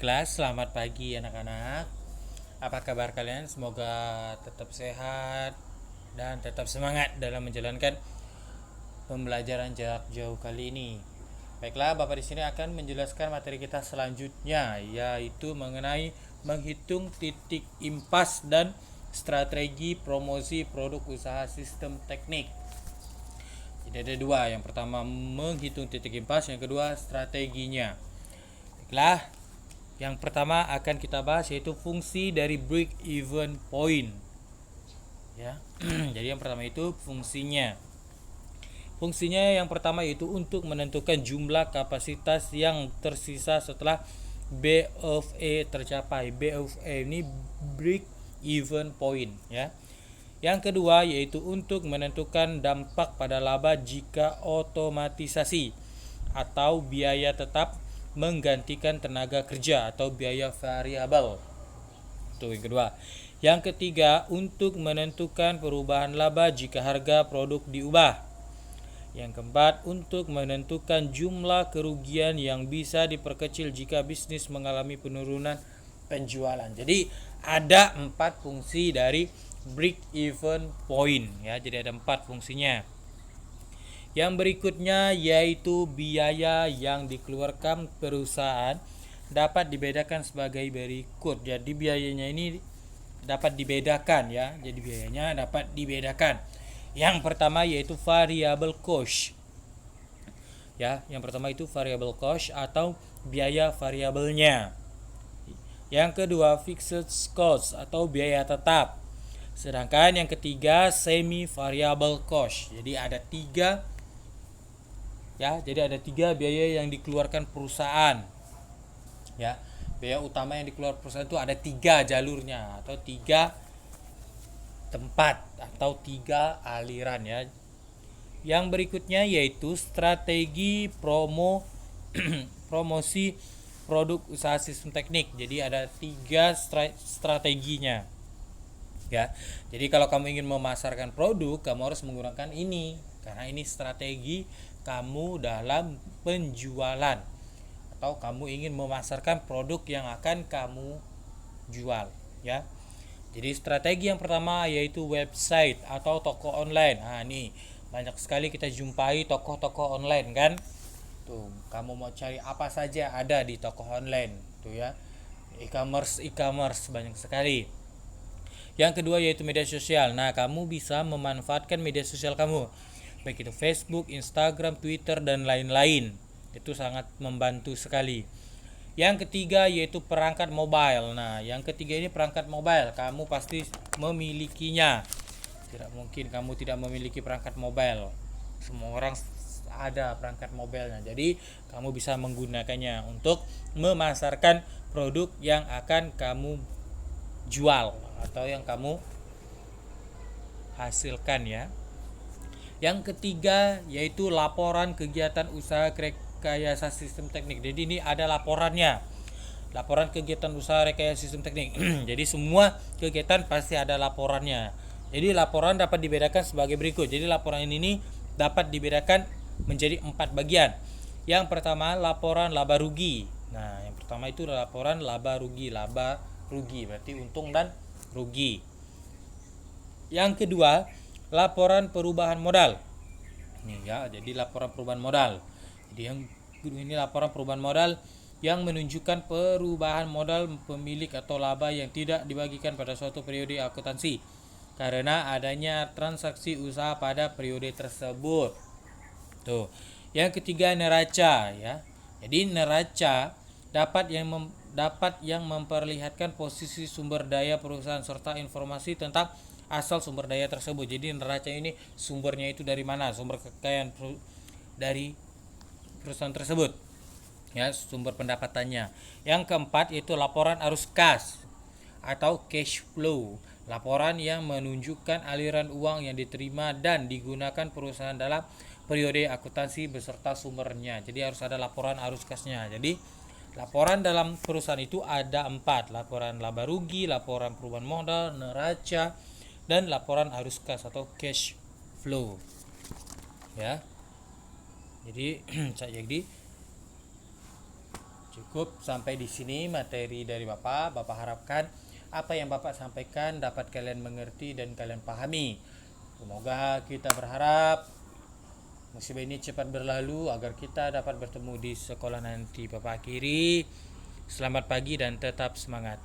Baiklah, selamat pagi anak-anak. Apa kabar kalian? Semoga tetap sehat dan tetap semangat dalam menjalankan pembelajaran jarak jauh kali ini. Baiklah, Bapak di sini akan menjelaskan materi kita selanjutnya, yaitu mengenai menghitung titik impas dan strategi promosi produk usaha sistem teknik. Jadi ada dua, yang pertama menghitung titik impas, yang kedua strateginya. Baiklah, yang pertama akan kita bahas yaitu fungsi dari break even point. Ya. Jadi yang pertama itu fungsinya. Fungsinya yang pertama yaitu untuk menentukan jumlah kapasitas yang tersisa setelah B of A tercapai. B of A ini break even point, ya. Yang kedua yaitu untuk menentukan dampak pada laba jika otomatisasi atau biaya tetap menggantikan tenaga kerja atau biaya variabel. Itu yang kedua. Yang ketiga, untuk menentukan perubahan laba jika harga produk diubah. Yang keempat, untuk menentukan jumlah kerugian yang bisa diperkecil jika bisnis mengalami penurunan penjualan. Jadi ada 4 fungsi dari break even point, ya. Jadi ada 4 fungsinya. Yang berikutnya yaitu biaya yang dikeluarkan perusahaan dapat dibedakan sebagai berikut. Jadi biayanya ini dapat dibedakan, ya. Jadi biayanya dapat dibedakan. Yang pertama yaitu variable cost. Ya, yang pertama itu variable cost atau biaya variabelnya. Yang kedua fixed cost atau biaya tetap. Sedangkan yang ketiga semi variable cost. Jadi ada tiga, ya. Jadi ada tiga biaya yang dikeluarkan perusahaan. Ya, biaya utama yang dikeluarkan perusahaan itu ada tiga jalurnya atau tiga tempat atau tiga aliran, ya. Yang berikutnya yaitu strategi promosi produk usaha sistem teknik. Jadi ada tiga strateginya, ya. Jadi kalau kamu ingin memasarkan produk, kamu harus menggunakan ini karena ini strategi kamu dalam penjualan atau kamu ingin memasarkan produk yang akan kamu jual, ya. Jadi strategi yang pertama yaitu website atau toko online. Nah, ini banyak sekali kita jumpai toko-toko online, kan? Tuh, kamu mau cari apa saja ada di toko online, tuh, ya. E-commerce banyak sekali. Yang kedua yaitu media sosial. Nah, kamu bisa memanfaatkan media sosial kamu, baik itu Facebook, Instagram, Twitter dan lain-lain. Itu sangat membantu sekali. Yang ketiga yaitu perangkat mobile. Nah, yang ketiga ini perangkat mobile. Kamu pasti memilikinya. Tidak mungkin kamu tidak memiliki perangkat mobile. Semua orang ada perangkat mobilenya. Jadi, kamu bisa menggunakannya untuk memasarkan produk yang akan kamu jual atau yang kamu hasilkan, ya. Yang ketiga yaitu laporan kegiatan usaha rekayasa sistem teknik. Jadi ini ada laporannya. Laporan kegiatan usaha rekayasa sistem teknik. Jadi semua kegiatan pasti ada laporannya. Jadi laporan dapat dibedakan sebagai berikut. Jadi laporan ini dapat dibedakan menjadi 4 bagian. Yang pertama laporan laba rugi. Nah, yang pertama itu laporan laba rugi. Laba rugi berarti untung dan rugi. Yang kedua laporan perubahan modal. Ini, ya, jadi laporan perubahan modal. Jadi yang ini laporan perubahan modal yang menunjukkan perubahan modal pemilik atau laba yang tidak dibagikan pada suatu periode akuntansi karena adanya transaksi usaha pada periode tersebut. Tuh. Yang ketiga neraca, ya. Jadi neraca dapat yang memperlihatkan posisi sumber daya perusahaan serta informasi tentang asal sumber daya tersebut. Jadi neraca ini sumbernya itu dari mana? Sumber kekayaan dari perusahaan tersebut, ya, sumber pendapatannya. Yang keempat yaitu laporan arus kas atau cash flow. Laporan yang menunjukkan aliran uang yang diterima dan digunakan perusahaan dalam periode akuntansi beserta sumbernya. Jadi harus ada laporan arus kasnya. Jadi laporan dalam perusahaan itu ada 4. Laporan laba rugi, laporan perubahan modal, neraca, dan laporan arus kas atau cash flow, ya. Jadi Cukup sampai di sini materi dari Bapak. Bapak harapkan apa yang Bapak sampaikan dapat kalian mengerti dan kalian pahami. Semoga kita berharap musibah ini cepat berlalu agar kita dapat bertemu di sekolah nanti. Bapak akhiri, selamat pagi dan tetap semangat.